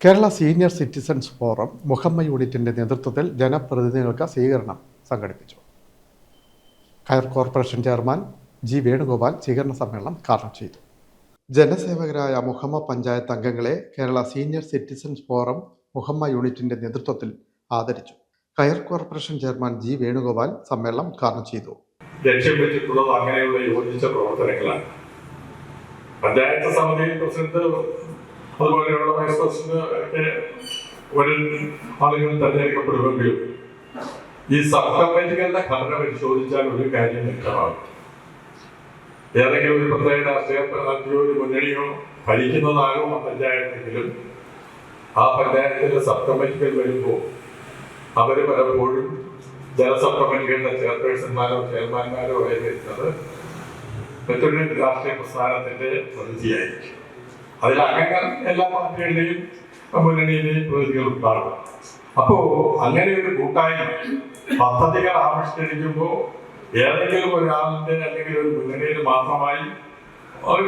Kerala senior citizens forum Muhamma യൂണിറ്റിന്റെ നേതൃത്വത്തിൽ ജനപ്രതിനിധികൾക്ക് സ്വീകരണം സംഘടിപ്പിച്ചു. കയർ കോർപ്പറേഷൻ ചെയർമാൻ ജി വേണുഗോപാൽ സ്വീകരണ സമ്മേളനം ഉദ്ഘാടനം ചെയ്തു. ജനസേവകരായ മുഹമ്മ പഞ്ചായത്ത് അംഗങ്ങളെ Kerala senior citizens forum Muhamma യൂണിറ്റിന്റെ നേതൃത്വത്തിൽ ആദരിച്ചു. കയർ കോർപ്പറേഷൻ ചെയർമാൻ ജി വേണുഗോപാൽ സമ്മേളനം ഉദ്ഘാടനം ചെയ്തു. ലക്ഷ്യം വെച്ചിട്ടുള്ളത് അങ്ങനെയുള്ള യോജിച്ച പ്രവർത്തനങ്ങളാണ്. പഞ്ചായത്ത് സമിതി പ്രസിഡന്റ് അതുപോലെയുള്ള വൈസ് പ്രസിഡന്റ് ഒക്കെ ആളുകൾ തെരഞ്ഞെടുക്കപ്പെടുമെങ്കിലും ഈ സബ് കമ്മിറ്റികളുടെ ഘടന പരിശോധിച്ചാൽ ഒരു കാര്യം വ്യക്തമാകും. ഏതെങ്കിലും ഒരു പ്രത്യേക രാഷ്ട്രീയ പാർട്ടിയോ ഒരു മുന്നണിയോ ഭരിക്കുന്നതാകും ആ പഞ്ചായത്തെങ്കിലും ആ പഞ്ചായത്തിന്റെ സബ് കമ്മിറ്റികൾ വരുമ്പോൾ അവർ പലപ്പോഴും ജനസബ് കമ്മിറ്റികളുടെ ചെയർപേഴ്സൺമാരോ ചെയർമാൻമാരോ ആയി വരുന്നത് മറ്റൊരു രാഷ്ട്രീയ പ്രസ്ഥാനത്തിന്റെ പ്രതിനിധിയായിരിക്കും. അതിൽ അംഗങ്ങൾ എല്ലാ പാർട്ടികളുടെയും മുന്നണിയിലെയും പ്രതിനിധികൾ ഉണ്ടാകും. അപ്പോ അങ്ങനെ ഒരു കൂട്ടായ്മ പദ്ധതികൾ ആവിഷ്കരിക്കുമ്പോൾ ഏതെങ്കിലും ഒരാളിന്റെ അല്ലെങ്കിൽ ഒരു മുന്നണിയിൽ മാത്രമായി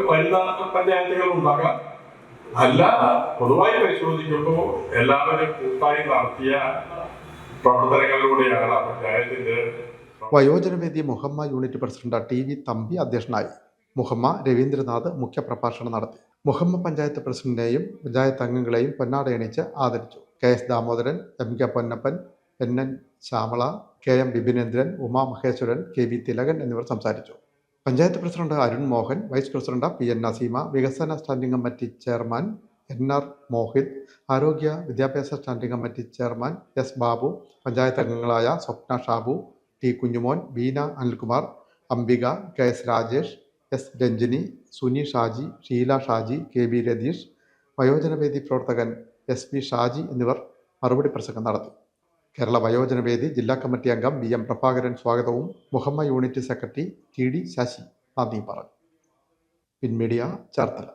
വരുന്ന പഞ്ചായത്തുകൾ ഉണ്ടാകാം. അല്ല, പൊതുവായി പരിശോധിക്കുമ്പോൾ എല്ലാവരും കൂട്ടായി നടത്തിയ പ്രവർത്തനങ്ങളിലൂടെയാണ് പഞ്ചായത്തിന്റെ. വയോജനവേദി Muhamma unit president T V Thampi അധ്യക്ഷനായി. മുഹമ്മ രവീന്ദ്രനാഥ് മുഖ്യപ്രഭാഷണം നടത്തി. മുഹമ്മ പഞ്ചായത്ത് പ്രസിഡന്റിനെയും പഞ്ചായത്ത് അംഗങ്ങളെയും പൊന്നാടയണിച്ച് ആദരിച്ചു. K S Damodaran, M K Ponnappan, N N Shyamala, K M Vipinendran, Uma Maheswaran, K V Thilakan എന്നിവർ സംസാരിച്ചു. Panchayat president Arun Mohan, vice president P N Naseema, വികസന standing committee chairman N R Mohith, ആരോഗ്യ വിദ്യാഭ്യാസ standing committee chairman S Babu, panchayat അംഗങ്ങളായ Swapna Shabu, T Kunjumon, Beena Anilkumar, Ambika, K S Rajesh, S Ranjini, Suni Shaji, Sheela Shaji, K B Ratheesh, വയോജനവേദി പ്രവർത്തകൻ എസ് വി ഷാജി എന്നിവർ മറുപടി പ്രസംഗം നടത്തി. കേരള വയോജനവേദി ജില്ലാ കമ്മിറ്റി അംഗം വി എം പ്രഭാകരൻ സ്വാഗതവും Muhamma unit secretary T D Sasi നന്ദിയും പറഞ്ഞു. പിൻമീഡിയ ചേർത്തല.